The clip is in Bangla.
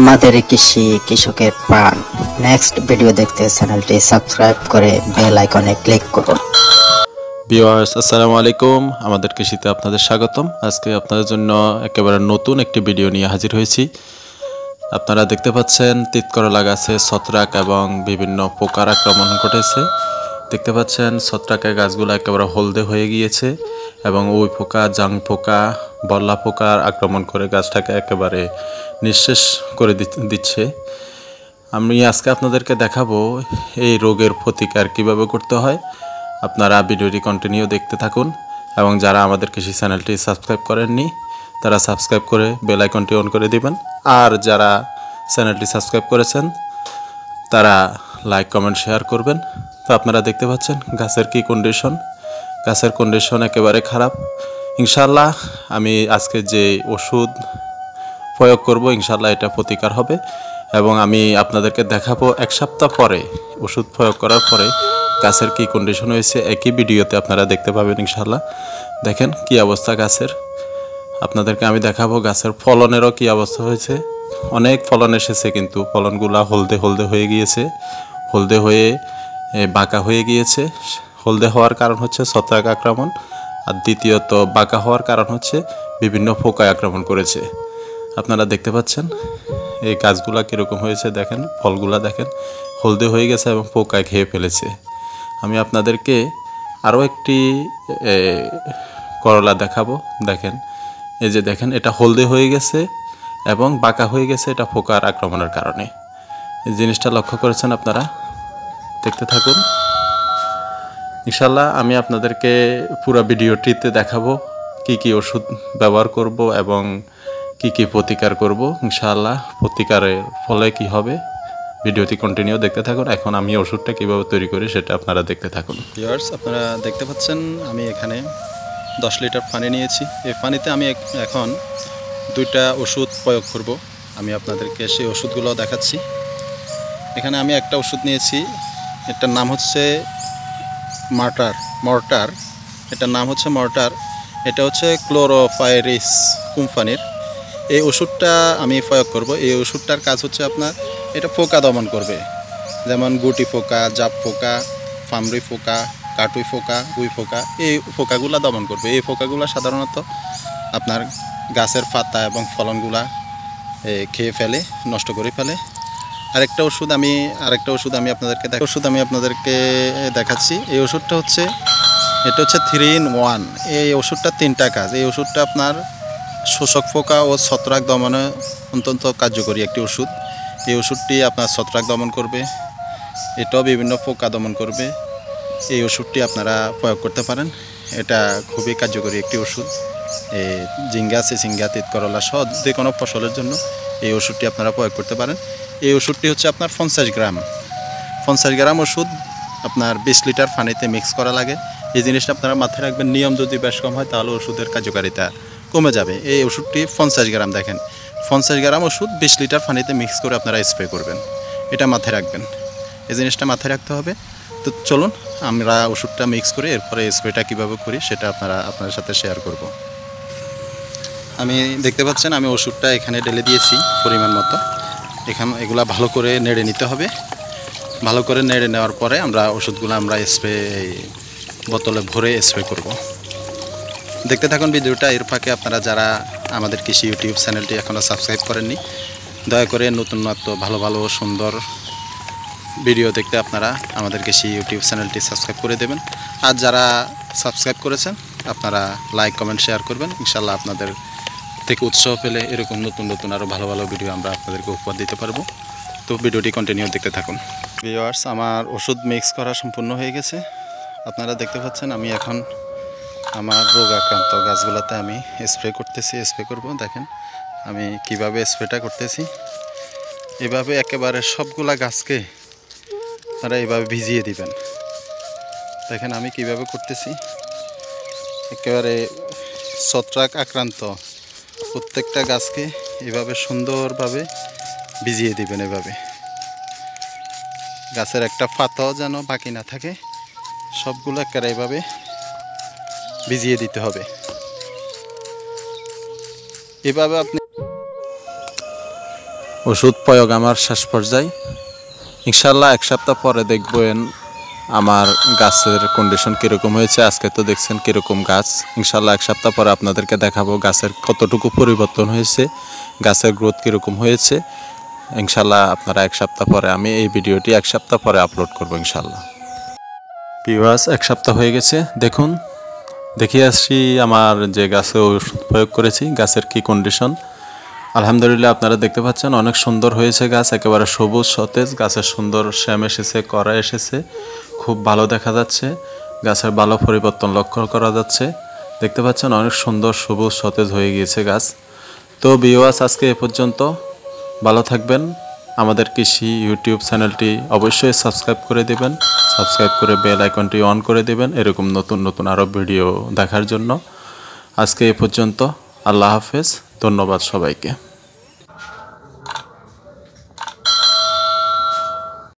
আমাদের কৃষি কৃষকের প্রাণ। নেক্সট ভিডিও দেখতে চ্যানেলটি সাবস্ক্রাইব করে বেল আইকনে ক্লিক করুন। ভিউয়ার্স, আসসালামু আলাইকুম। আমাদের কৃষিতে আপনাদের স্বাগতম। আজকে আপনাদের জন্য একেবারে নতুন একটি ভিডিও নিয়ে হাজির হয়েছি। আপনারা দেখতে পাচ্ছেন তিতকরলা গাছে ছত্রাক এবং বিভিন্ন পোকার আক্রমণ ঘটেছে। দেখতে পাচ্ছেন ছত্রাকের গাছগুলো একেবারে হলদে হয়ে গিয়েছে এবং ওই পোকা, জাং পোকা, বল্লা পোকার আক্রমণ করে গাছটাকে একেবারে নিঃশেষ করে দিচ্ছে। আমি আজকে আপনাদেরকে দেখাবো এই রোগের প্রতিকার কিভাবে করতে হয়। আপনারা ভিডিওটি কন্টিনিউ দেখতে থাকুন এবং যারা আমাদের কৃষি চ্যানেলটি সাবস্ক্রাইব করেননি তারা সাবস্ক্রাইব করে বেল আইকনটি অন করে দিবেন। আর যারা চ্যানেলটি সাবস্ক্রাইব করেছেন তারা লাইক, কমেন্ট, শেয়ার করবেন। তো আপনারা দেখতে পাচ্ছেন গাছের কি কন্ডিশন। গাছের কন্ডিশন একেবারে খারাপ। ইনশাআল্লাহ আমি আজকে যে ওষুধ প্রয়োগ করব ইনশাআল্লাহ এটা প্রতিকার হবে এবং আমি আপনাদেরকে দেখাবো এক সপ্তাহ পরে ওষুধ প্রয়োগ করার পরে গাছের কি কন্ডিশন হয়েছে। একই ভিডিওতে আপনারা দেখতে পাবেন ইনশাআল্লাহ। দেখেন কি অবস্থা গাছের, আপনাদেরকে আমি দেখাবো গাছের ফলনেরও কি অবস্থা হয়েছে। অনেক ফলন এসেছে কিন্তু ফলনগুলা হলদে হলদে হয়ে গিয়েছে, হলদে হয়ে বাঁকা হয়ে গিয়েছে। হলদে হওয়ার কারণ হচ্ছে ছত্রাক আক্রমণ, আর দ্বিতীয়ত বাঁকা হওয়ার কারণ হচ্ছে বিভিন্ন পোকায় আক্রমণ করেছে। আপনারা দেখতে পাচ্ছেন এই গাছগুলা কীরকম হয়েছে, দেখেন ফলগুলা দেখেন হলদে হয়ে গেছে এবং পোকায় খেয়ে ফেলেছে। আমি আপনাদেরকে আরও একটি করলা দেখাবো। দেখেন এই যে দেখেন এটা হলদে হয়ে গেছে এবং বাঁকা হয়ে গেছে, এটা পোকার আক্রমণের কারণে। এই জিনিসটা লক্ষ্য করেছেন আপনারা, দেখতে থাকুন। ইনশাল্লাহ আমি আপনাদেরকে পুরো ভিডিওটিতে দেখাবো কি কি ওষুধ ব্যবহার করব এবং কি কি প্রতিকার করব। ইনশাআল্লাহ প্রতিকারের ফলে কি হবে ভিডিওটি কন্টিনিউ দেখতে থাকুন। এখন আমি ওষুধটা কীভাবে তৈরি করি সেটা আপনারা দেখতে থাকুন। ভিউয়ার্স, আপনারা দেখতে পাচ্ছেন আমি এখানে 10 লিটার পানি নিয়েছি। এই পানিতে আমি এখন 2টা ওষুধ প্রয়োগ করব। আমি আপনাদেরকে সেই ওষুধগুলো দেখাচ্ছি। এখানে আমি একটা ওষুধ নিয়েছি, এটার নাম হচ্ছে মর্টার। এটার নাম হচ্ছে মর্টার। এটা হচ্ছে ক্লোরোপাইরিস কোম্পানির। এই ওষুধটা আমি প্রয়োগ করব। এই ওষুধটার কাজ হচ্ছে আপনার এটা পোকা দমন করবে, যেমন গুটি পোকা, জাপ পোকা, ফামরি পোকা, কাটুই পোকা, উই পোকা। এই পোকাগুলা দমন করবে। এই পোকাগুলা সাধারণত আপনার গাছের পাতা এবং ফলনগুলা খেয়ে ফেলে, নষ্ট করে ফেলে। আরেকটা ওষুধ আমি আপনাদেরকে দেখাচ্ছি। এই ওষুধটা হচ্ছে 3 in 1। এই ওষুধটা 3টা কাজ। এই ওষুধটা আপনার শোষক পোকা ও ছত্রাক দমনে অত্যন্ত কার্যকরী একটি ওষুধ। এই ওষুধটি আপনার ছত্রাক দমন করবে, এটাও বিভিন্ন পোকা দমন করবে। এই ওষুধটি আপনারা প্রয়োগ করতে পারেন। এটা খুবই কার্যকরী একটি ওষুধ। ঝিঙ্গা, চিচিঙ্গা, তিতকরলা সহ যে কোনো ফসলের জন্য এই ওষুধটি আপনারা প্রয়োগ করতে পারেন। এই ওষুধটি হচ্ছে আপনার 50 গ্রাম ওষুধ আপনার 20 লিটার পানিতে মিক্স করা লাগে। এই জিনিসটা আপনারা মাথায় রাখবেন। নিয়ম যদি বেশ কম হয় তাহলে ওষুধের কার্যকারিতা কমে যাবে। এই ওষুধটি 50 গ্রাম, দেখেন 50 গ্রাম ওষুধ 20 লিটার পানিতে মিক্স করে আপনারা স্প্রে করবেন। এটা মাথায় রাখবেন, এই জিনিসটা মাথায় রাখতে হবে। তো চলুন আমরা ওষুধটা মিক্স করে এরপরে স্প্রেটা কীভাবে করি সেটা আপনাদের সাথে শেয়ার করব। আমি দেখতে পাচ্ছেন আমি ওষুধটা এখানে ঢেলে দিয়েছি পরিমাণ মতো। এগুলা ভালো করে নেড়ে নিতে হবে। ভালো করে নেড়ে নেওয়ার পরে আমরা ওষুধগুলো স্প্রে বোতলে ভরে স্প্রে করব। দেখতে থাকুন ভিডিওটা। এর ফাঁকে আপনারা যারা আমাদের কৃষি ইউটিউব চ্যানেলটি এখনও সাবস্ক্রাইব করেননি দয়া করে নতুনত্ব ভালো সুন্দর ভিডিও দেখতে আপনারা আমাদের কৃষি ইউটিউব চ্যানেলটি সাবস্ক্রাইব করে দেবেন। আর যারা সাবস্ক্রাইব করেছেন আপনারা লাইক, কমেন্ট, শেয়ার করবেন। ইনশাল্লাহ আপনাদের থেকে উৎসাহ পেলে এরকম নতুন আরও ভালো ভিডিও আমরা আপনাদেরকে উপহার দিতে পারবো। তো ভিডিওটি কন্টিনিউ দেখতে থাকুন। ভিউয়ার্স, আমার ওষুধ মিক্স করা সম্পূর্ণ হয়ে গেছে। আপনারা দেখতে পাচ্ছেন আমি এখন আমার রোগ আক্রান্ত গাছগুলোতে আমি স্প্রে করব। দেখেন আমি কিভাবে স্প্রেটা করতেছি। এভাবে একেবারে সবগুলা গাছকে আপনারা এভাবে ভিজিয়ে দিবেন। দেখেন আমি কিভাবে করতেছি। একেবারে ছত্রাক আক্রান্ত প্রত্যেকটা গাছকে এভাবে সুন্দরভাবে ভিজিয়ে দিবেন। এভাবে গাছের একটা পাতাও যেন বাকি না থাকে, সবগুলো একেবারে এভাবে ভিজিয়ে দিতে হবে। এভাবে আপনি ওষুধ প্রয়োগ আমার শেষ পর্যায়ে। ইনশাল্লাহ 1 সপ্তাহ পরে দেখবেন আমার গাছের কন্ডিশন কীরকম হয়েছে। আজকে তো দেখছেন কীরকম গাছ। ইনশাল্লাহ 1 সপ্তাহ পরে আপনাদেরকে দেখাবো গাছের কতটুকু পরিবর্তন হয়েছে, গাছের গ্রোথ কীরকম হয়েছে। ইনশাল্লাহ আপনারা 1 সপ্তাহ পরে, আমি এই ভিডিওটি 1 সপ্তাহ পরে আপলোড করব ইনশাল্লাহ। ভিউয়ার্স, 1 সপ্তাহ হয়ে গেছে। দেখুন, দেখিয়ে আসছি আমার যে গাছে ওষুধ প্রয়োগ করেছি গাছের কি কন্ডিশন। আলহামদুলিল্লাহ আপনারা দেখতে পাচ্ছেন অনেক সুন্দর হয়েছে গাছ, একেবারে সবুজ সতেজ। গাছের সুন্দর শ্যাম এসেছে, কড়া এসেছে, খুব ভালো দেখা যাচ্ছে। গাছের ভালো পরিবর্তন লক্ষ্য করা যাচ্ছে। দেখতে পাচ্ছেন অনেক সুন্দর সবুজ সতেজ হয়ে গিয়েছে গাছ। তো ভিউয়ার্স, আজকে এ পর্যন্ত। ভালো থাকবেন। আমাদের কৃষি ইউটিউব চ্যানেলটি অবশ্যই সাবস্ক্রাইব করে দেবেন, সাবস্ক্রাইব করে বেল আইকনটি অন করে দেবেন এরকম নতুন নতুন আরও ভিডিও দেখার জন্য। আজকে এ পর্যন্ত। আল্লাহ হাফেজ। ধন্যবাদ সবাইকে।